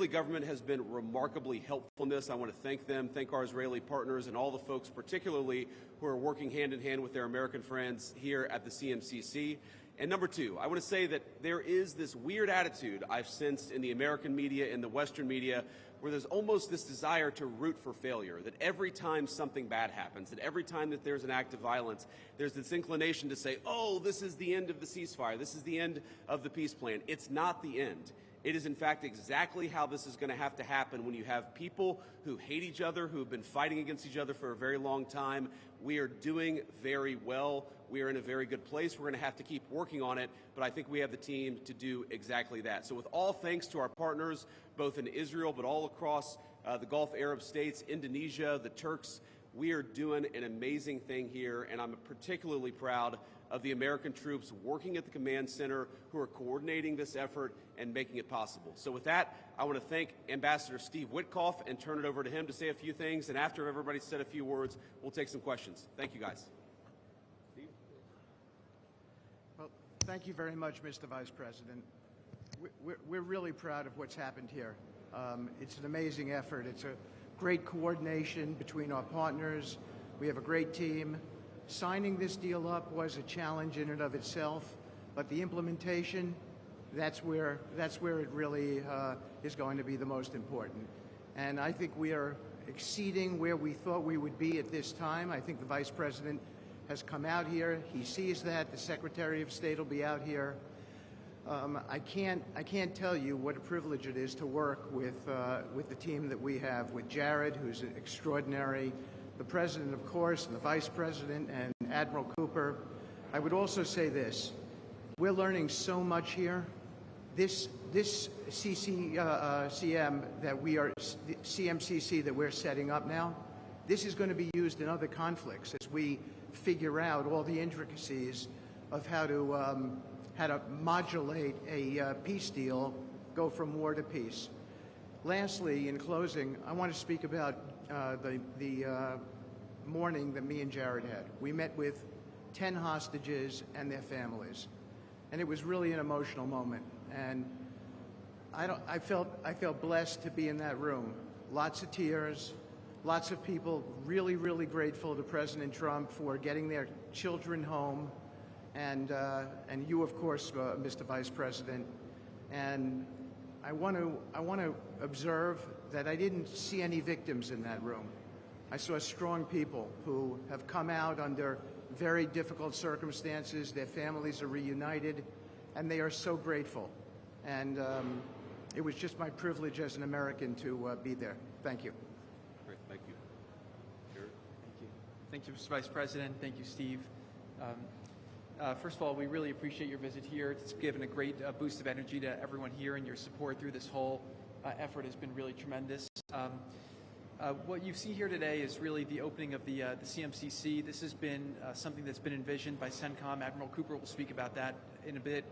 Israeli government has been remarkably helpful in this. I want to thank them, thank our Israeli partners, and all the folks particularly who are working hand in hand with their American friends here at the CMCC. And number two, I want to say that there is this weird attitude I've sensed in the American media, in the Western media, where there's almost this desire to root for failure, that every time something bad happens, that every time that there's an act of violence, there's this inclination to say, oh, this is the end of the ceasefire, this is the end of the peace plan. It's not the end. It is, in fact, exactly how this is going to have to happen when you have people who hate each other, who have been fighting against each other for a very long time. We are doing very well. We are in a very good place. We're going to have to keep working on it, but I think we have the team to do exactly that. So with all thanks to our partners, both in Israel, but all across the Gulf Arab states, Indonesia, the Turks, we are doing an amazing thing here, and I'm particularly proud of the American troops working at the command center who are coordinating this effort and making it possible. So with that, I want to thank Ambassador Steve Witkoff and turn it over to him to say a few things, and after everybody's said a few words, we'll take some questions. Thank you, guys. Steve? Well, thank you very much, Mr. Vice President. We're really proud of what's happened here. It's an amazing effort. It's a great coordination between our partners. We have a great team. Signing this deal up was a challenge in and of itself, but the implementation, that's where it really is going to be the most important. And I think we are exceeding where we thought we would be at this time. I think the Vice President has come out here. He sees that. The Secretary of State will be out here. I can't tell you what a privilege it is to work with the team that we have, with Jared, who's extraordinary, the President, of course, and the Vice President, and Admiral Cooper. I would also say this. We're learning so much here. This CMCC that we're setting up now, this is going to be used in other conflicts as we figure out all the intricacies of how to modulate a peace deal, go from war to peace. Lastly, in closing, I want to speak about the morning that me and Jared had. We met with 10 hostages and their families, and it was really an emotional moment. And I felt blessed to be in that room. Lots of tears, lots of people really, really grateful to President Trump for getting their children home, and you, of course, Mr. Vice President. And I want to observe that I didn't see any victims in that room. I saw strong people who have come out under very difficult circumstances. Their families are reunited, and they are so grateful. And it was just my privilege as an American to be there. Thank you. Great, thank you. Jared? Thank you. Thank you, Mr. Vice President. Thank you, Steve. First of all, we really appreciate your visit here. It's given a great boost of energy to everyone here, and your support through this whole effort has been really tremendous. What you see here today is really the opening of the CMCC. This has been something that's been envisioned by CENTCOM. Admiral Cooper will speak about that in a bit.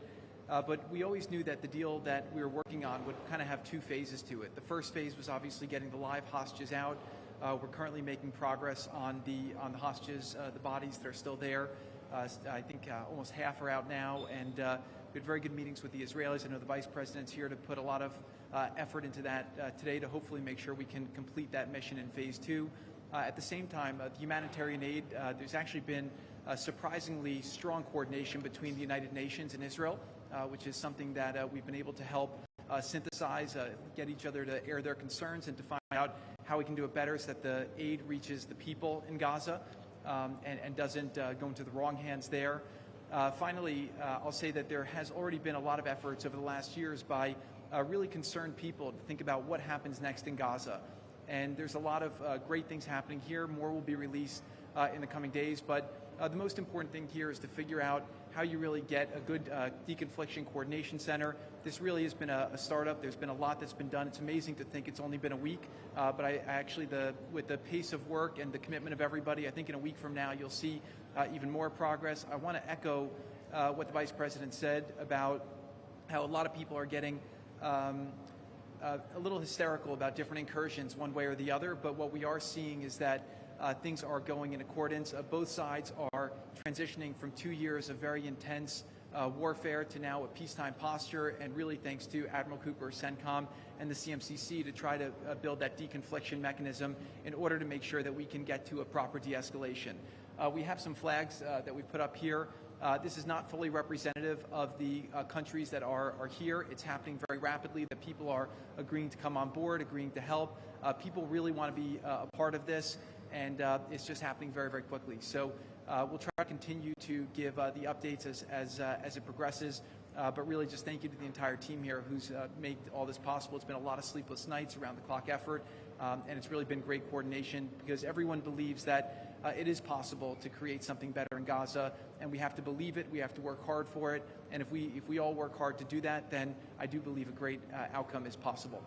But we always knew that the deal that we were working on would kind of have two phases to it. The first phase was obviously getting the live hostages out. We're currently making progress on the hostages, the bodies that are still there. I think almost half are out now, and we had very good meetings with the Israelis. I know the Vice President's here to put a lot of effort into that today to hopefully make sure we can complete that mission in phase two. At the same time, the humanitarian aid, there's actually been surprisingly strong coordination between the United Nations and Israel, which is something that we've been able to help synthesize, get each other to air their concerns and to find out how we can do it better so that the aid reaches the people in Gaza and doesn't go into the wrong hands there. Finally, I'll say that there has already been a lot of efforts over the last years by really concerned people to think about what happens next in Gaza. And there's a lot of great things happening here. More will be released in the coming days. But the most important thing here is to figure out how you really get a good deconfliction coordination center. This really has been a startup. There's been a lot that's been done. It's amazing to think it's only been a week. But I actually, with the pace of work and the commitment of everybody, I think in a week from now you'll see even more progress. I want to echo what the Vice President said about how a lot of people are getting a little hysterical about different incursions one way or the other, but what we are seeing is that things are going in accordance. Both sides are transitioning from 2 years of very intense warfare to now a peacetime posture, and really thanks to Admiral Cooper, CENTCOM, and the CMCC to try to build that deconfliction mechanism in order to make sure that we can get to a proper de-escalation. We have some flags that we put up here. This is not fully representative of the countries that are here. It's happening very rapidly. The people are agreeing to come on board, agreeing to help. People really want to be a part of this, and it's just happening very, very quickly. So we'll try to continue to give the updates as it progresses. But really just thank you to the entire team here who's made all this possible. It's been a lot of sleepless nights, around the clock effort, and it's really been great coordination because everyone believes that it is possible to create something better in Gaza, and we have to believe it, we have to work hard for it, and if we all work hard to do that, then I do believe a great outcome is possible.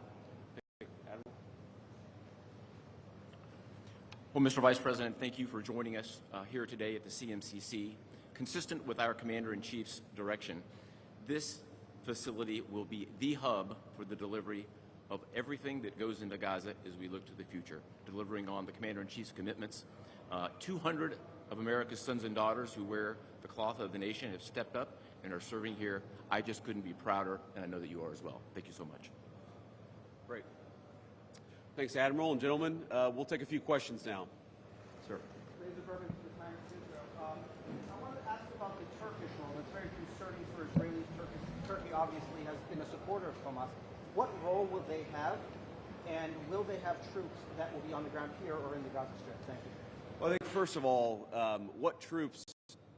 Well, Mr. Vice President, thank you for joining us here today at the CMCC. Consistent with our Commander-in-Chief's direction, this facility will be the hub for the delivery of everything that goes into Gaza as we look to the future, delivering on the Commander-in-Chief's commitments. 200 of America's sons and daughters who wear the cloth of the nation have stepped up and are serving here. I just couldn't be prouder, and I know that you are as well. Thank you so much. Great. Thanks, Admiral. And gentlemen, we'll take a few questions now. Sir. I wanted to ask about the Turkish role. It's very concerning for Israelis. Turkey obviously has been a supporter of Hamas. What role will they have, and will they have troops that will be on the ground here or in the Gaza Strip? Thank you. Well, I think first of all, what troops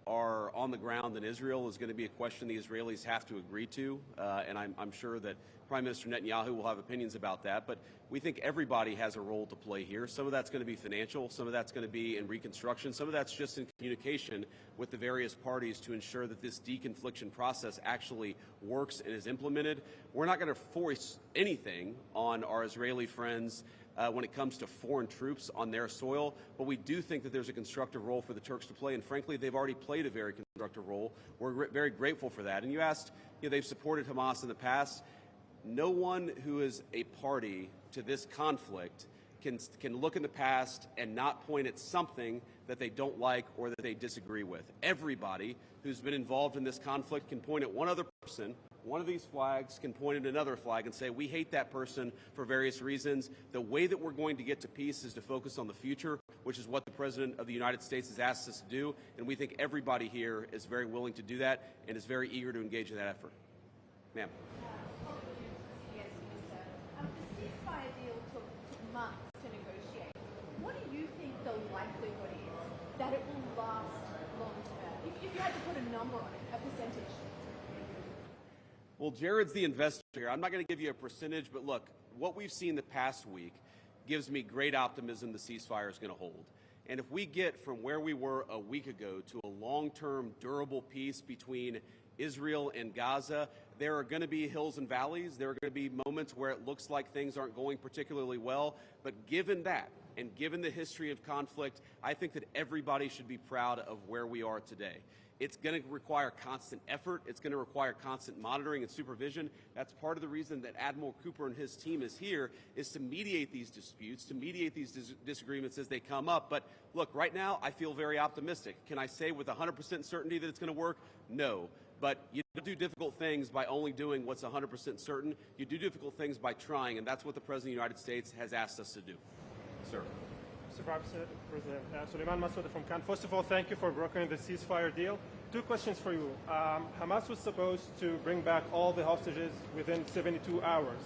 are on the ground in Israel is going to be a question the Israelis have to agree to, and I'm sure that Prime Minister Netanyahu will have opinions about that, but we think everybody has a role to play here. Some of that's going to be financial, some of that's going to be in reconstruction, some of that's just in communication with the various parties to ensure that this deconfliction process actually works and is implemented. We're not going to force anything on our Israeli friends when it comes to foreign troops on their soil, but we do think that there's a constructive role for the Turks to play, and frankly, they've already played a very constructive role. We're very grateful for that. And you asked, they've supported Hamas in the past. No one who is a party to this conflict can look in the past and not point at something that they don't like or that they disagree with. Everybody who's been involved in this conflict can point at one other person. One of these flags can point at another flag and say, we hate that person for various reasons. The way that we're going to get to peace is to focus on the future, which is what the President of the United States has asked us to do. And we think everybody here is very willing to do that and is very eager to engage in that effort. Ma'am. The ceasefire deal took months to negotiate. What do you think the likelihood is that it will last long term? If you had to put a number on it, a percentage. Well, Jared's the investor here. I'm not going to give you a percentage, but look, what we've seen the past week gives me great optimism the ceasefire is going to hold. And if we get from where we were a week ago to a long-term, durable peace between Israel and Gaza, there are going to be hills and valleys. There are going to be moments where it looks like things aren't going particularly well. But given that, and given the history of conflict, I think that everybody should be proud of where we are today. It's going to require constant effort. It's going to require constant monitoring and supervision. That's part of the reason that Admiral Cooper and his team is here, is to mediate these disputes, to mediate these disagreements as they come up. But look, right now, I feel very optimistic. Can I say with 100% certainty that it's going to work? No. But you don't do difficult things by only doing what's 100% certain. You do difficult things by trying, and that's what the President of the United States has asked us to do. Sir. Mr. President, Suleiman Massoud from Cannes. First of all, thank you for brokering the ceasefire deal. Two questions for you. Hamas was supposed to bring back all the hostages within 72 hours.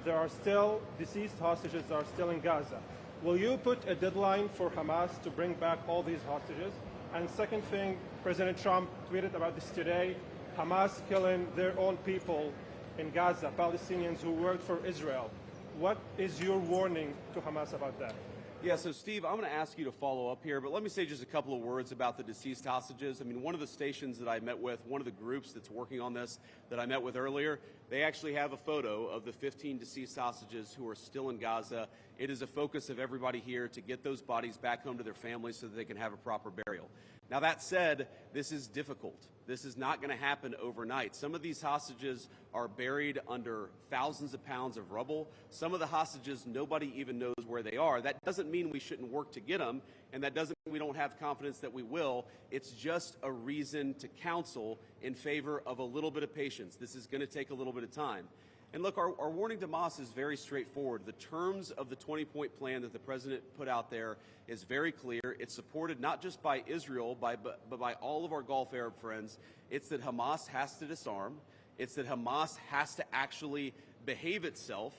There are still deceased hostages that are still in Gaza. Will you put a deadline for Hamas to bring back all these hostages? And second thing, President Trump tweeted about this today, Hamas killing their own people in Gaza, Palestinians who worked for Israel. What is your warning to Hamas about that? Yeah, so Steve, I'm going to ask you to follow up here, but let me say just a couple of words about the deceased hostages. I mean, one of the stations that I met with, one of the groups that's working on this that I met with earlier, they actually have a photo of the 15 deceased hostages who are still in Gaza. It is a focus of everybody here to get those bodies back home to their families so that they can have a proper burial. Now, that said, this is difficult. This is not going to happen overnight. Some of these hostages are buried under thousands of pounds of rubble. Some of the hostages, nobody even knows where they are. That doesn't mean we shouldn't work to get them, and that doesn't we don't have confidence that we will. It's just a reason to counsel in favor of a little bit of patience. This is going to take a little bit of time. And look, our warning to Hamas is very straightforward. The terms of the 20-point plan that the president put out there is very clear. It's supported not just by Israel, but by all of our Gulf Arab friends. It's that Hamas has to disarm. It's that Hamas has to actually behave itself,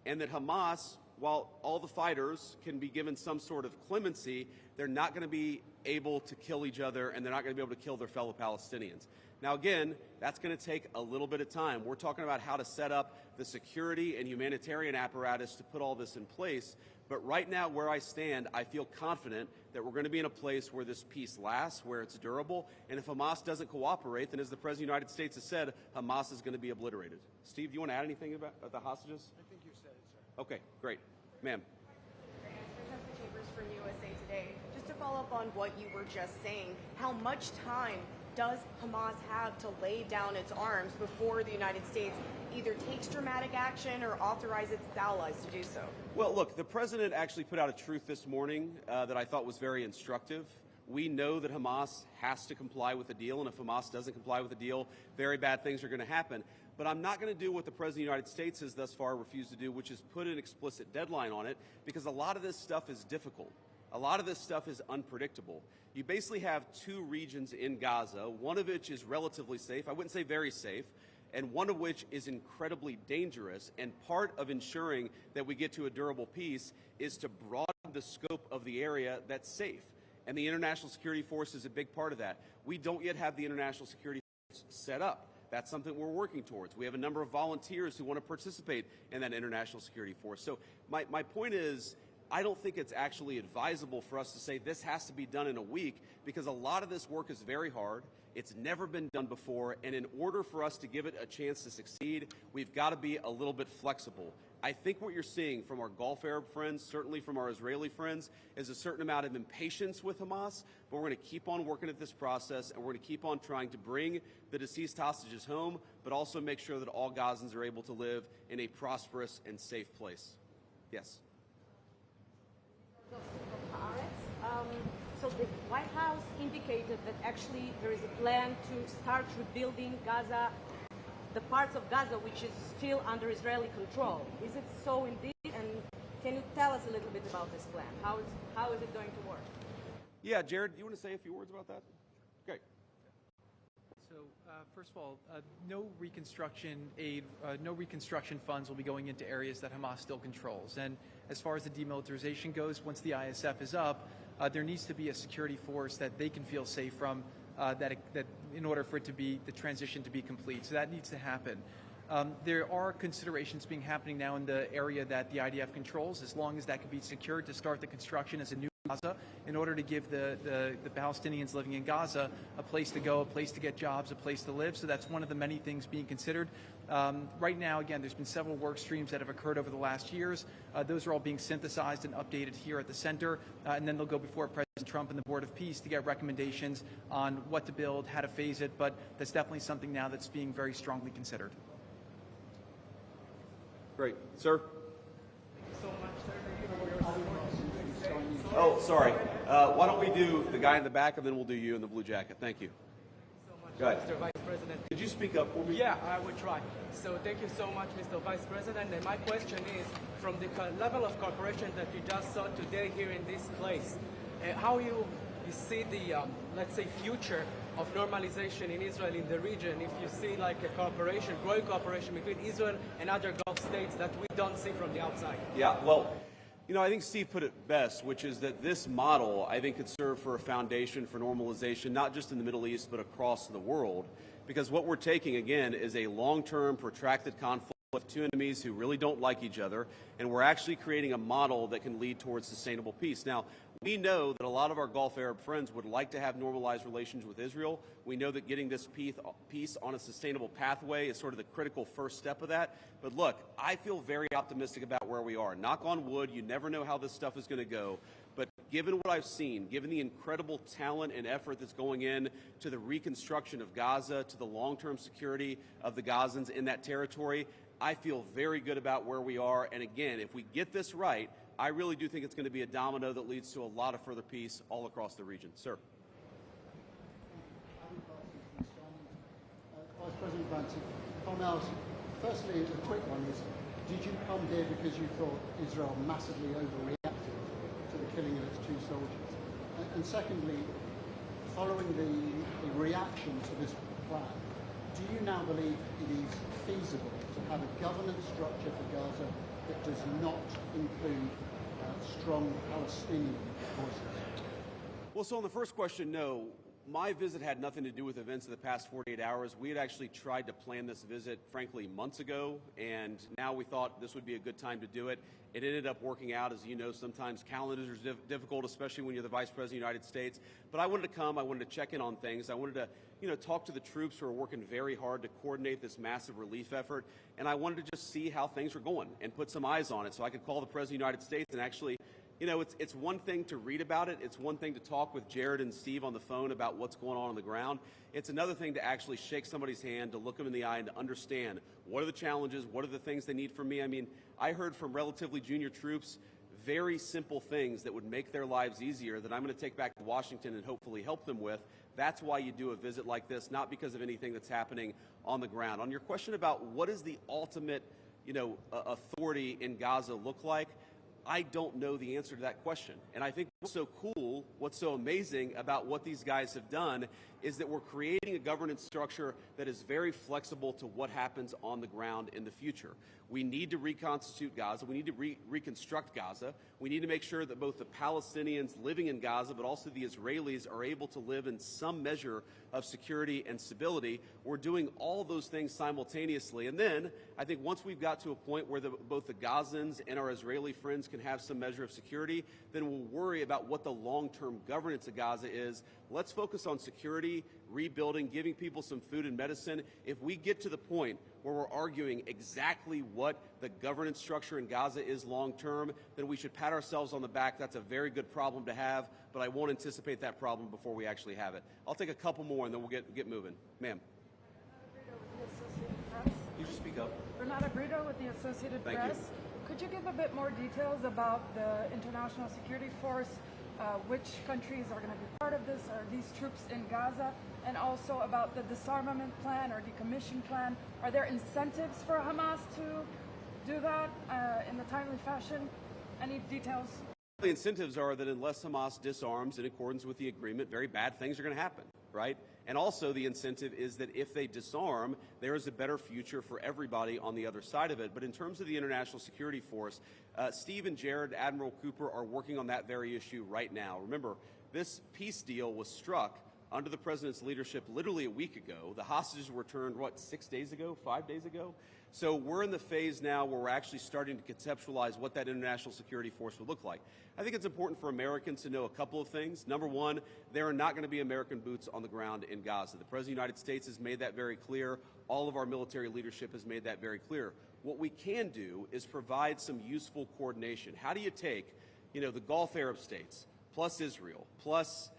and that Hamas, while all the fighters can be given some sort of clemency, they're not going to be able to kill each other, and they're not going to be able to kill their fellow Palestinians. Now, again, that's going to take a little bit of time. We're talking about how to set up the security and humanitarian apparatus to put all this in place. But right now, where I stand, I feel confident that we're going to be in a place where this peace lasts, where it's durable. And if Hamas doesn't cooperate, then as the President of the United States has said, Hamas is going to be obliterated. Steve, do you want to add anything about the hostages? I think you said it, sir. Okay, great. Ma'am. From USA Today. Just to follow up on what you were just saying, how much time does Hamas have to lay down its arms before the United States either takes dramatic action or authorizes its allies to do so? Well, look, the president actually put out a truth this morning that I thought was very instructive. We know that Hamas has to comply with the deal, and if Hamas doesn't comply with the deal, very bad things are going to happen. But I'm not going to do what the President of the United States has thus far refused to do, which is put an explicit deadline on it, because a lot of this stuff is difficult. A lot of this stuff is unpredictable. You basically have two regions in Gaza, one of which is relatively safe, I wouldn't say very safe, and one of which is incredibly dangerous. And part of ensuring that we get to a durable peace is to broaden the scope of the area that's safe. And the International Security Force is a big part of that. We don't yet have the International Security Force set up. That's something we're working towards. We have a number of volunteers who want to participate in that International Security Force. So my point is, I don't think it's actually advisable for us to say this has to be done in a week, because a lot of this work is very hard. It's never been done before, and in order for us to give it a chance to succeed, we've got to be a little bit flexible. I think what you're seeing from our Gulf Arab friends, certainly from our Israeli friends, is a certain amount of impatience with Hamas, but we're going to keep on working at this process, and we're going to keep on trying to bring the deceased hostages home, but also make sure that all Gazans are able to live in a prosperous and safe place. Yes? So the White House indicated that actually there is a plan to start rebuilding Gaza, the parts of Gaza which is still under Israeli control. Is it so indeed? And can you tell us a little bit about this plan? How is it going to work? Yeah, Jared, do you want to say a few words about that? Great. So, first of all, no reconstruction aid, no reconstruction funds will be going into areas that Hamas still controls. And as far as the demilitarization goes, once the ISF is up, there needs to be a security force that they can feel safe from, that in order for it to be, the transition to be complete. So that needs to happen. There are considerations happening now in the area that the IDF controls, as long as that can be secured to start the construction as a new Gaza, in order to give the Palestinians living in Gaza a place to go, a place to get jobs, a place to live. So that's one of the many things being considered. Right now, again, there's been several work streams that have occurred over the last years. Those are all being synthesized and updated here at the center, and then they'll go before President Trump and the Board of Peace to get recommendations on what to build, how to phase it, but that's definitely something now that's being very strongly considered. Great. Sir? Thank you so much, sir. Oh, sorry. Why don't we do the guy in the back, and then we'll do you in the blue jacket. Thank you. So much, Go ahead. Mr. Vice President. Could you speak up for me? Yeah, I will try. So thank you so much, Mr. Vice President. And my question is, from the level of cooperation that you just saw today here in this place, how you see the, let's say, future of normalization in Israel in the region, if you see like a cooperation, growing cooperation between Israel and other Gulf states that we don't see from the outside? Yeah, well, you know, I think Steve put it best, which is that this model, I think, could serve for a foundation for normalization, not just in the Middle East, but across the world. Because what we're taking, again, is a long-term, protracted conflict with two enemies who really don't like each other, and we're actually creating a model that can lead towards sustainable peace. Now, we know that a lot of our Gulf Arab friends would like to have normalized relations with Israel. We know that getting this peace on a sustainable pathway is sort of the critical first step of that. But look, I feel very optimistic about where we are. Knock on wood, you never know how this stuff is going to go. But given what I've seen, given the incredible talent and effort that's going in to the reconstruction of Gaza, to the long-term security of the Gazans in that territory, I feel very good about where we are. And again, if we get this right, I really do think it's going to be a domino that leads to a lot of further peace all across the region. Sir. Vice President Vance, if I may ask, firstly, a quick one is, did you come here because you thought Israel massively overreacted to the killing of its 2 soldiers? And secondly, following the reaction to this plan, do you now believe it is feasible to have a governance structure for Gaza that does not include strong Palestinian voices? Well, so on the first question, no. My visit had nothing to do with events of the past 48 hours. We had actually tried to plan this visit, frankly, months ago, and now we thought this would be a good time to do it. It ended up working out. As you know, sometimes calendars are difficult, especially when you're the Vice President of the United States. But I wanted to come. I wanted to check in on things. I wanted to, talk to the troops who are working very hard to coordinate this massive relief effort. And I wanted to just see how things were going and put some eyes on it so I could call the President of the United States and actually, it's one thing to read about it. It's one thing to talk with Jared and Steve on the phone about what's going on the ground. It's another thing to actually shake somebody's hand, to look them in the eye, and to understand what are the challenges, what are the things they need from me. I mean, I heard from relatively junior troops very simple things that would make their lives easier that I'm going to take back to Washington and hopefully help them with. That's why you do a visit like this, not because of anything that's happening on the ground. On your question about what is the ultimate, authority in Gaza look like, I don't know the answer to that question. And I think what's so cool, what's so amazing about what these guys have done is that we're creating a governance structure that is very flexible to what happens on the ground in the future. We need to reconstitute Gaza. We need to reconstruct Gaza. We need to make sure that both the Palestinians living in Gaza, but also the Israelis, are able to live in some measure of security and stability. We're doing all those things simultaneously. And then I think once we've got to a point where both the Gazans and our Israeli friends can have some measure of security, then we'll worry about what the long-term governance of Gaza is. Let's focus on security, rebuilding, giving people some food and medicine. If we get to the point where we're arguing exactly what the governance structure in Gaza is long-term, then we should pat ourselves on the back. That's a very good problem to have, but I won't anticipate that problem before we actually have it. I'll take a couple more and then we'll get moving. Ma'am. You should speak up. Renata Brito with the Associated Thank Press. you. Could you give a bit more details about the International Security Force? Which countries are going to be part of this? Are these troops in Gaza? And also about the disarmament plan or decommission plan. Are there incentives for Hamas to do that in a timely fashion? Any details? The incentives are that unless Hamas disarms in accordance with the agreement, very bad things are going to happen, right? And also the incentive is that if they disarm, there is a better future for everybody on the other side of it. But in terms of the International Security Force, Steve and Jared, Admiral Cooper, are working on that very issue right now. Remember, this peace deal was struck under the president's leadership literally a week ago. The hostages were returned, 6 days ago, 5 days ago? So we're in the phase now where we're actually starting to conceptualize what that international security force would look like. I think it's important for Americans to know a couple of things. Number one, there are not going to be American boots on the ground in Gaza. The President of the United States has made that very clear. All of our military leadership has made that very clear. What we can do is provide some useful coordination. How do you take, the Gulf Arab states, plus Israel, plus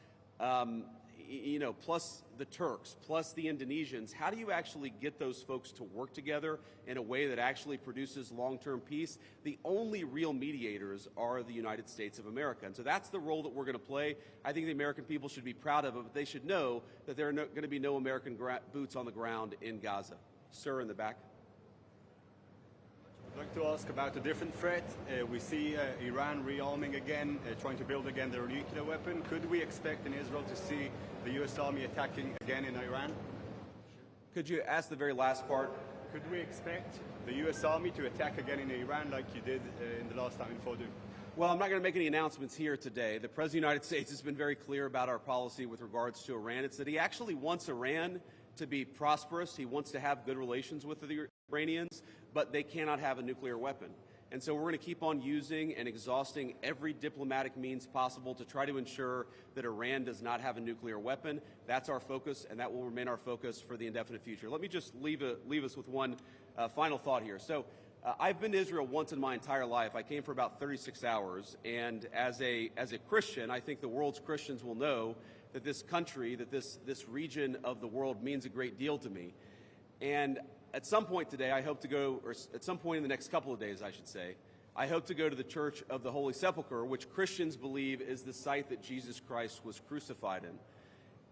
plus the Turks, plus the Indonesians, how do you actually get those folks to work together in a way that actually produces long-term peace? The only real mediators are the United States of America. And so that's the role that we're going to play. I think the American people should be proud of it, but they should know that there are going to be no American boots on the ground in Gaza. Sir, in the back. I'd like to ask about a different threat. We see Iran rearming again, trying to build again their nuclear weapon. Could we expect in Israel to see the U.S. Army attacking again in Iran? Could you ask the very last part? Could we expect the U.S. Army to attack again in Iran like you did in the last time in Fordow? Well, I'm not going to make any announcements here today. The President of the United States has been very clear about our policy with regards to Iran. It's that he actually wants Iran to be prosperous. He wants to have good relations with the Iranians, but they cannot have a nuclear weapon. And so we're going to keep on using and exhausting every diplomatic means possible to try to ensure that Iran does not have a nuclear weapon. That's our focus, and that will remain our focus for the indefinite future. Let me just leave us with one final thought here. So I've been to Israel once in my entire life. I came for about 36 hours, and as a Christian, I think the world's Christians will know that this country, that this region of the world means a great deal to me. And at some point today, I hope to go, or at some point in the next couple of days, I should say, I hope to go to the Church of the Holy Sepulchre, which Christians believe is the site that Jesus Christ was crucified in.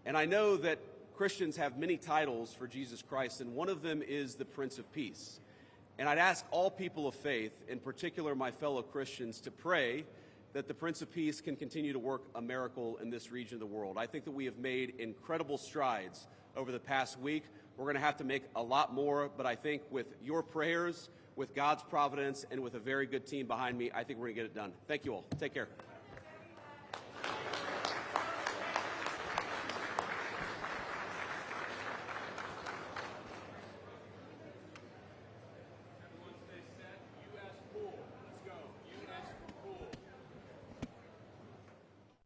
And I know that Christians have many titles for Jesus Christ, and one of them is the Prince of Peace. And I'd ask all people of faith, in particular my fellow Christians, to pray that the Prince of Peace can continue to work a miracle in this region of the world. I think that we have made incredible strides over the past week. We're going to have to make a lot more, but I think with your prayers, with God's providence, and with a very good team behind me, I think we're going to get it done. Thank you all. Take care.